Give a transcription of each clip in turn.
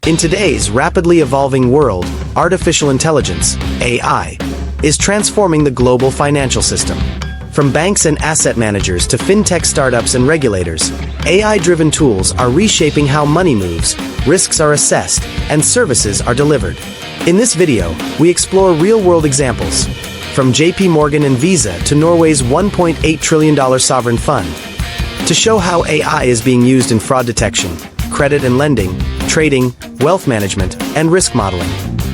In today's rapidly evolving world, artificial intelligence, AI, is transforming the global financial system. From banks and asset managers to fintech startups and regulators, AI-driven tools are reshaping how money moves, risks are assessed, and services are delivered. In this video, we explore real-world examples, from JP Morgan and Visa to Norway's $1.8 trillion sovereign fund, to show how AI is being used in fraud detection, credit and lending, trading, wealth management, and risk modeling.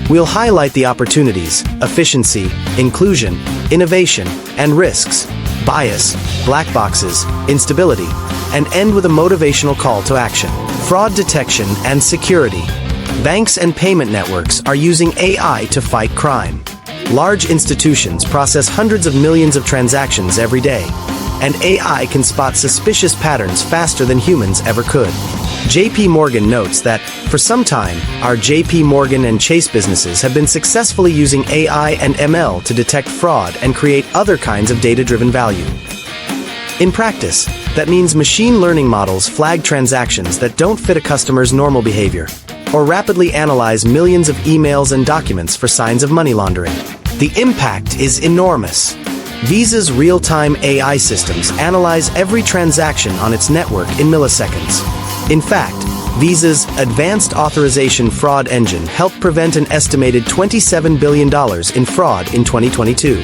We'll highlight the opportunities, efficiency, inclusion, innovation, and risks, bias, black boxes, instability, and end with a motivational call to action. Fraud detection and security. Banks and payment networks are using AI to fight crime. Large institutions process hundreds of millions of transactions every day, and AI can spot suspicious patterns faster than humans ever could. JP Morgan notes that, for some time, our JP Morgan and Chase businesses have been successfully using AI and ML to detect fraud and create other kinds of data-driven value. In practice, that means machine learning models flag transactions that don't fit a customer's normal behavior, or rapidly analyze millions of emails and documents for signs of money laundering. The impact is enormous. Visa's real-time AI systems analyze every transaction on its network in milliseconds. In fact, Visa's Advanced Authorization Fraud Engine helped prevent an estimated $27 billion in fraud in 2022.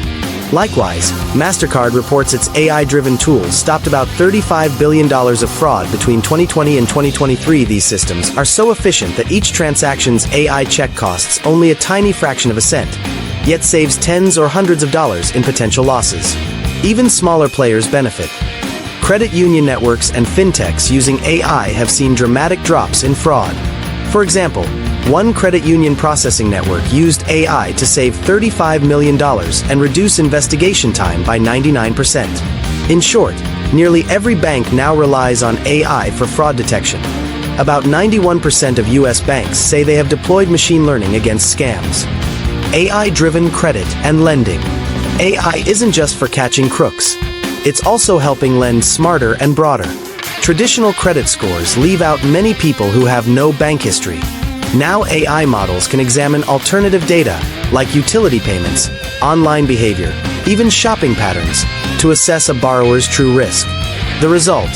Likewise, MasterCard reports its AI-driven tools stopped about $35 billion of fraud between 2020 and 2023. These systems are so efficient that each transaction's AI check costs only a tiny fraction of a cent, yet saves tens or hundreds of dollars in potential losses. Even smaller players benefit. Credit union networks and fintechs using AI have seen dramatic drops in fraud. For example, one credit union processing network used AI to save $35 million and reduce investigation time by 99%. In short, nearly every bank now relies on AI for fraud detection. About 91% of US banks say they have deployed machine learning against scams. AI-driven credit and lending. AI isn't just for catching crooks. It's also helping lend smarter and broader. Traditional credit scores leave out many people who have no bank history. Now AI models can examine alternative data, like utility payments, online behavior, even shopping patterns, to assess a borrower's true risk. The result: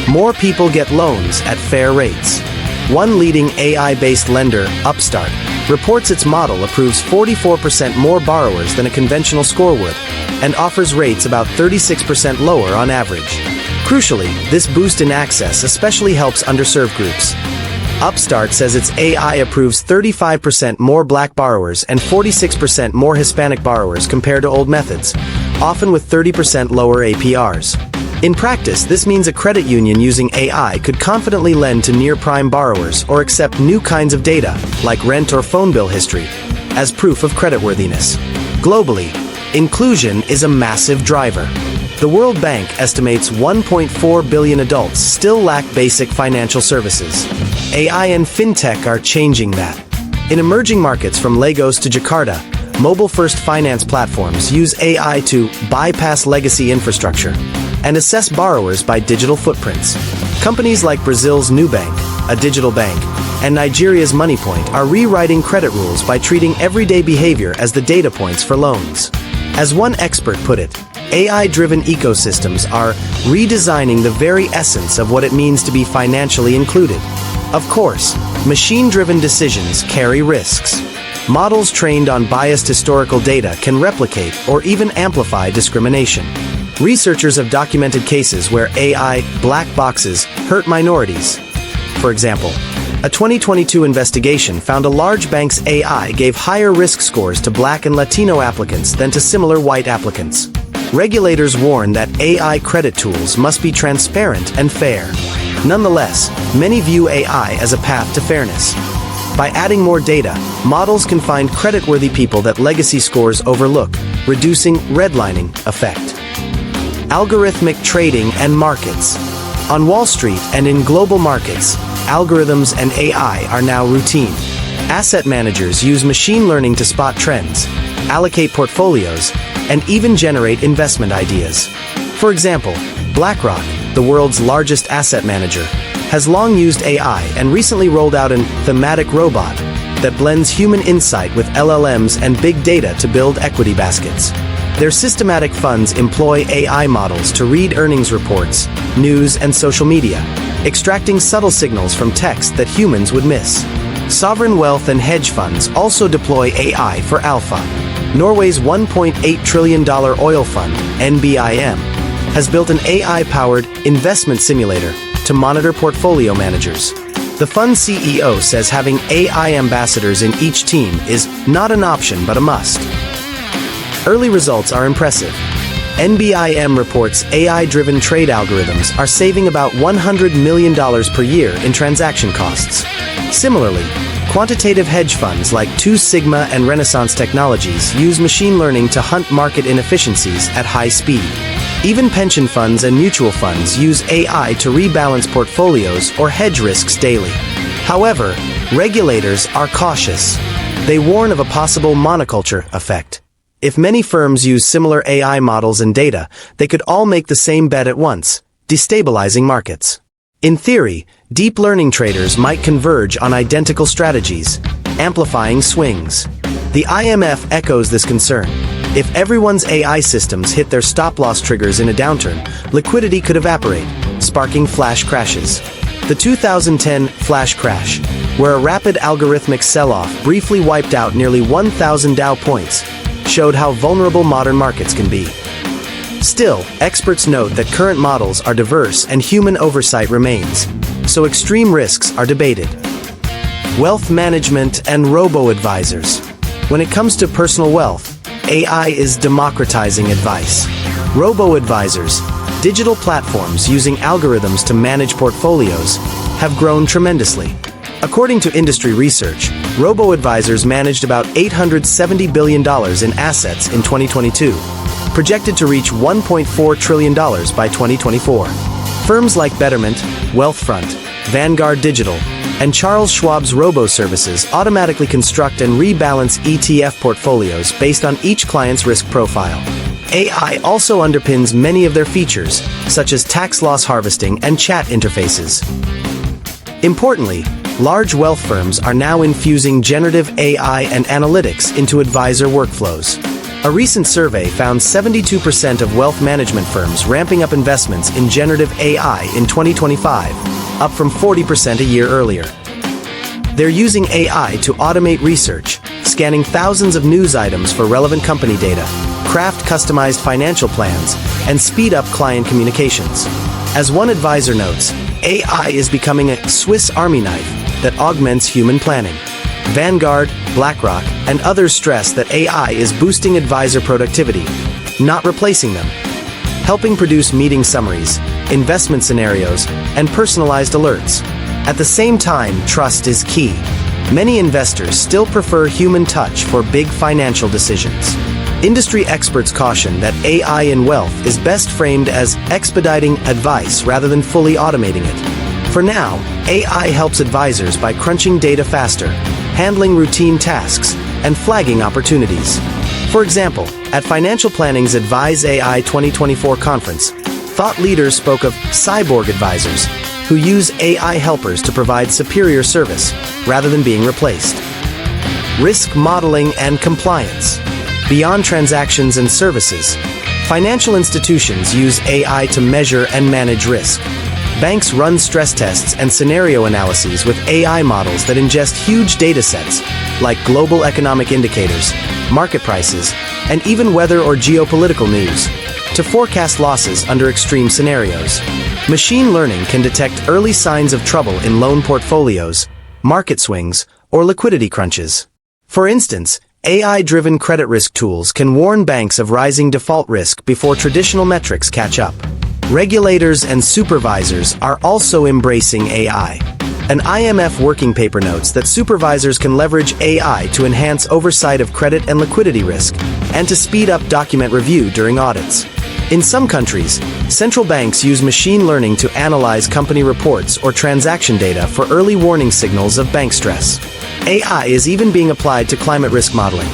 more people get loans at fair rates. One leading AI-based lender, Upstart, reports its model approves 44% more borrowers than a conventional score would, and offers rates about 36% lower on average. Crucially, this boost in access especially helps underserved groups. Upstart says its AI approves 35% more Black borrowers and 46% more Hispanic borrowers compared to old methods, often with 30% lower APRs. In practice, this means a credit union using AI could confidently lend to near-prime borrowers or accept new kinds of data, like rent or phone bill history, as proof of creditworthiness. Globally, inclusion is a massive driver. The World Bank estimates 1.4 billion adults still lack basic financial services. AI and fintech are changing that. In emerging markets from Lagos to Jakarta, mobile-first finance platforms use AI to bypass legacy infrastructure and assess borrowers by digital footprints. Companies like Brazil's Nubank, a digital bank, and Nigeria's Moneypoint are rewriting credit rules by treating everyday behavior as the data points for loans. As one expert put it, AI-driven ecosystems are redesigning the very essence of what it means to be financially included. Of course, machine-driven decisions carry risks. Models trained on biased historical data can replicate or even amplify discrimination. Researchers have documented cases where AI black boxes hurt minorities. For example, a 2022 investigation found a large bank's AI gave higher risk scores to Black and Latino applicants than to similar white applicants. Regulators warn that AI credit tools must be transparent and fair. Nonetheless, many view AI as a path to fairness. By adding more data, models can find creditworthy people that legacy scores overlook, reducing redlining effect. Algorithmic trading and markets. On Wall Street and in global markets, algorithms and AI are now routine. Asset managers use machine learning to spot trends, allocate portfolios, and even generate investment ideas. For example, BlackRock, the world's largest asset manager, has long used AI and recently rolled out an thematic robot that blends human insight with LLMs and big data to build equity baskets. Their systematic funds employ AI models to read earnings reports, news, and social media, extracting subtle signals from text that humans would miss. Sovereign wealth and hedge funds also deploy AI for alpha. Norway's $1.8 trillion oil fund, NBIM, has built an AI-powered investment simulator to monitor portfolio managers. The fund CEO says having AI ambassadors in each team is not an option but a must. Early results are impressive. NBIM reports AI-driven trade algorithms are saving about $100 million per year in transaction costs. Similarly, quantitative hedge funds like Two Sigma and Renaissance Technologies use machine learning to hunt market inefficiencies at high speed. Even pension funds and mutual funds use AI to rebalance portfolios or hedge risks daily. However, regulators are cautious. They warn of a possible monoculture effect. If many firms use similar AI models and data, they could all make the same bet at once, destabilizing markets. In theory, deep learning traders might converge on identical strategies, amplifying swings. The IMF echoes this concern. If everyone's AI systems hit their stop-loss triggers in a downturn, liquidity could evaporate, sparking flash crashes. The 2010 flash crash, where a rapid algorithmic sell-off briefly wiped out nearly 1,000 Dow points, showed how vulnerable modern markets can be. Still, experts note that current models are diverse and human oversight remains, so extreme risks are debated. Wealth management and robo-advisors. When it comes to personal wealth, AI is democratizing advice. Robo-advisors, digital platforms using algorithms to manage portfolios, have grown tremendously. According to industry research, robo-advisors managed about $870 billion in assets in 2022, projected to reach $1.4 trillion by 2024. Firms like Betterment, Wealthfront, Vanguard Digital, and Charles Schwab's robo-services automatically construct and rebalance ETF portfolios based on each client's risk profile. AI also underpins many of their features, such as tax loss harvesting and chat interfaces. Importantly, large wealth firms are now infusing generative AI and analytics into advisor workflows. A recent survey found 72% of wealth management firms ramping up investments in generative AI in 2025, up from 40% a year earlier. They're using AI to automate research, scanning thousands of news items for relevant company data, craft customized financial plans, and speed up client communications. As one advisor notes, AI is becoming a Swiss Army knife that augments human planning. Vanguard, BlackRock, and others stress that AI is boosting advisor productivity, not replacing them, helping produce meeting summaries, investment scenarios, and personalized alerts. At the same time, trust is key. Many investors still prefer human touch for big financial decisions. Industry experts caution that AI in wealth is best framed as expediting advice rather than fully automating it. For now, AI helps advisors by crunching data faster, handling routine tasks, and flagging opportunities. For example, at Financial Planning's Advise AI 2024 conference, thought leaders spoke of cyborg advisors who use AI helpers to provide superior service rather than being replaced. Risk modeling and compliance. Beyond transactions and services, financial institutions use AI to measure and manage risk. Banks run stress tests and scenario analyses with AI models that ingest huge data sets, like global economic indicators, market prices, and even weather or geopolitical news, to forecast losses under extreme scenarios. Machine learning can detect early signs of trouble in loan portfolios, market swings, or liquidity crunches. For instance, AI-driven credit risk tools can warn banks of rising default risk before traditional metrics catch up. Regulators and supervisors are also embracing AI. An IMF working paper notes that supervisors can leverage AI to enhance oversight of credit and liquidity risk, and to speed up document review during audits. In some countries, central banks use machine learning to analyze company reports or transaction data for early warning signals of bank stress. AI is even being applied to climate risk modeling.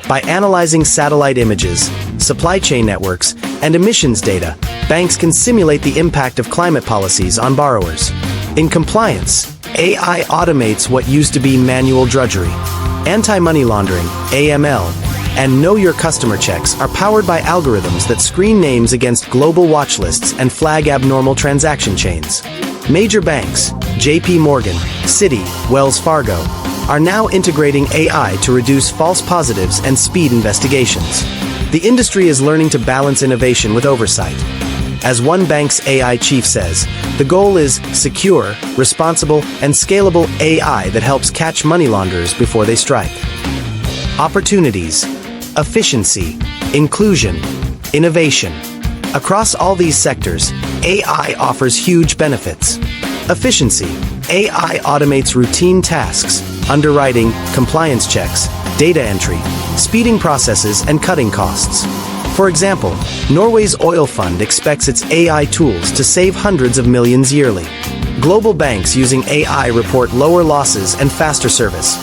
By analyzing satellite images, supply chain networks, and emissions data, banks can simulate the impact of climate policies on borrowers. In compliance, AI automates what used to be manual drudgery. Anti-money laundering, AML, and Know Your Customer checks are powered by algorithms that screen names against global watch lists and flag abnormal transaction chains. Major banks, JP Morgan, Citi, Wells Fargo, are now integrating AI to reduce false positives and speed investigations. The industry is learning to balance innovation with oversight. As one bank's AI chief says, the goal is secure, responsible, and scalable AI that helps catch money launderers before they strike. Opportunities, efficiency, inclusion, innovation. Across all these sectors, AI offers huge benefits. Efficiency. AI automates routine tasks, underwriting, compliance checks, data entry, speeding processes and cutting costs. For example, Norway's oil fund expects its AI tools to save hundreds of millions yearly. Global banks using AI report lower losses and faster service.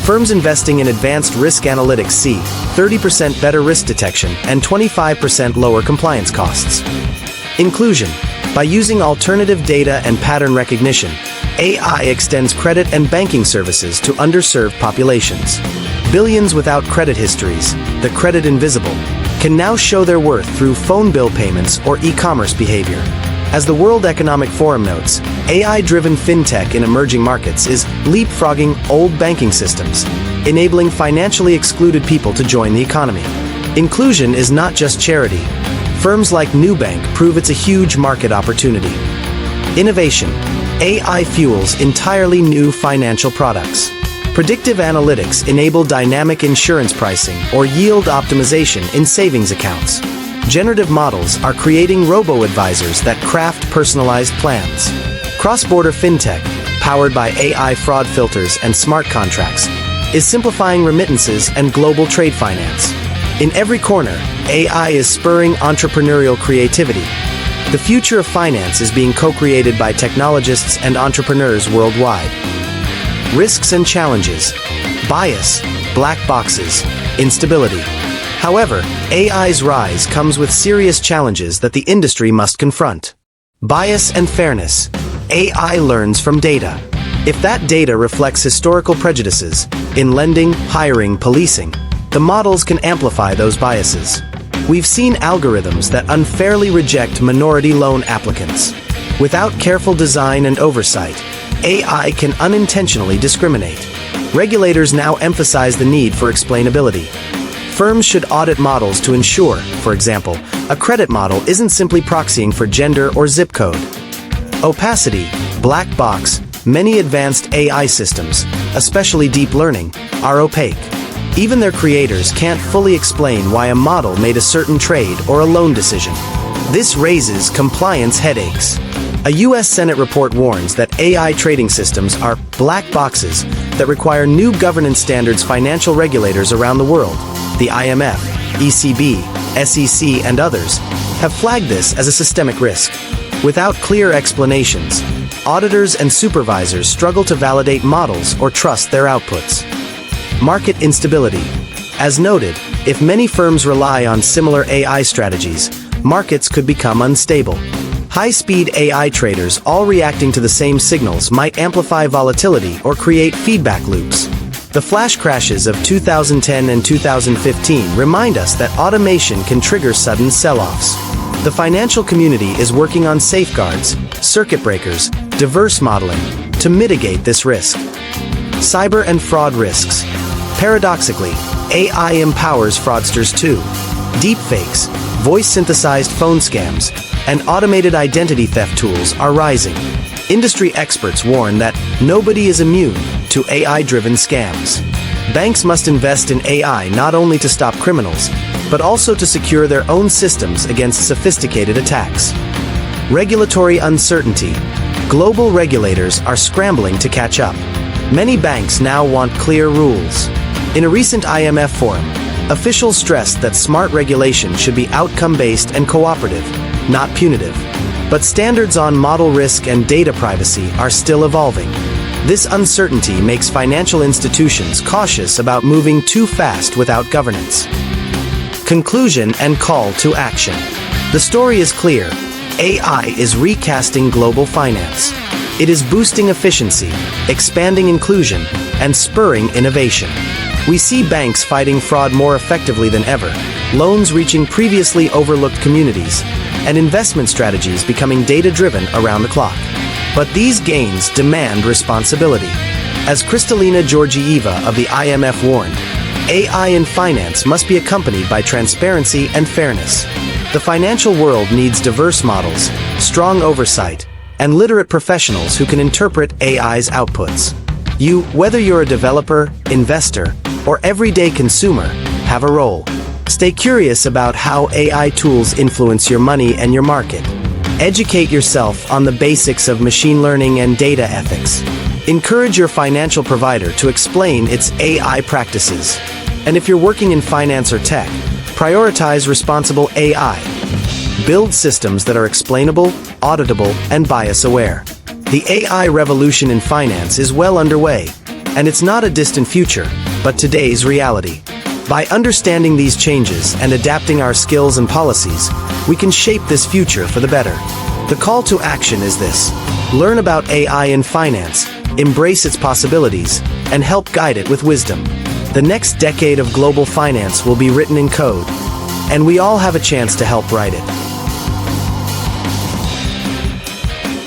Firms investing in advanced risk analytics see 30% better risk detection and 25% lower compliance costs. Inclusion. By using alternative data and pattern recognition, AI extends credit and banking services to underserved populations. Billions without credit histories, the credit invisible, can now show their worth through phone bill payments or e-commerce behavior. As the World Economic Forum notes, AI-driven fintech in emerging markets is leapfrogging old banking systems, enabling financially excluded people to join the economy. Inclusion is not just charity. Firms like Nubank prove it's a huge market opportunity. Innovation. AI fuels entirely new financial products. Predictive analytics enable dynamic insurance pricing or yield optimization in savings accounts. Generative models are creating robo-advisors that craft personalized plans. Cross-border fintech, powered by AI fraud filters and smart contracts, is simplifying remittances and global trade finance. In every corner, AI is spurring entrepreneurial creativity. The future of finance is being co-created by technologists and entrepreneurs worldwide. Risks and challenges. Bias, black boxes, instability. However, AI's rise comes with serious challenges that the industry must confront. Bias and fairness. AI learns from data. If that data reflects historical prejudices in lending, hiring, policing, the models can amplify those biases. We've seen algorithms that unfairly reject minority loan applicants. Without careful design and oversight, AI can unintentionally discriminate. Regulators now emphasize the need for explainability. Firms should audit models to ensure, for example, a credit model isn't simply proxying for gender or zip code. Opacity, black box. Many advanced AI systems, especially deep learning, are opaque. Even their creators can't fully explain why a model made a certain trade or a loan decision. This raises compliance headaches. A U.S. Senate report warns that AI trading systems are black boxes that require new governance standards. Financial regulators around the world, the IMF, ECB, SEC, and others, have flagged this as a systemic risk. Without clear explanations, auditors and supervisors struggle to validate models or trust their outputs. Market instability. As noted, if many firms rely on similar AI strategies, markets could become unstable. High-speed AI traders all reacting to the same signals might amplify volatility or create feedback loops. The flash crashes of 2010 and 2015 remind us that automation can trigger sudden sell-offs. The financial community is working on safeguards, circuit breakers, diverse modeling to mitigate this risk. Cyber and fraud risks. Paradoxically, AI empowers fraudsters too. Deepfakes, voice-synthesized phone scams, and automated identity theft tools are rising. Industry experts warn that nobody is immune to AI-driven scams. Banks must invest in AI not only to stop criminals, but also to secure their own systems against sophisticated attacks. Regulatory uncertainty. Global regulators are scrambling to catch up. Many banks now want clear rules. In a recent IMF forum, officials stressed that smart regulation should be outcome-based and cooperative, not punitive. But standards on model risk and data privacy are still evolving. This uncertainty makes financial institutions cautious about moving too fast without governance. Conclusion and call to action. The story is clear. AI is recasting global finance. It is boosting efficiency, expanding inclusion, and spurring innovation. We see banks fighting fraud more effectively than ever, loans reaching previously overlooked communities, and investment strategies becoming data-driven around the clock. But these gains demand responsibility. As Kristalina Georgieva of the IMF warned, AI in finance must be accompanied by transparency and fairness. The financial world needs diverse models, strong oversight, and literate professionals who can interpret AI's outputs. You, whether you're a developer, investor, or everyday consumer, have a role. Stay curious about how AI tools influence your money and your market. Educate yourself on the basics of machine learning and data ethics. Encourage your financial provider to explain its AI practices. And if you're working in finance or tech, prioritize responsible AI. Build systems that are explainable, auditable, and bias-aware. The AI revolution in finance is well underway, and it's not a distant future, but today's reality. By understanding these changes and adapting our skills and policies, we can shape this future for the better. The call to action is this: learn about AI in finance, embrace its possibilities, and help guide it with wisdom. The next decade of global finance will be written in code, and we all have a chance to help write it.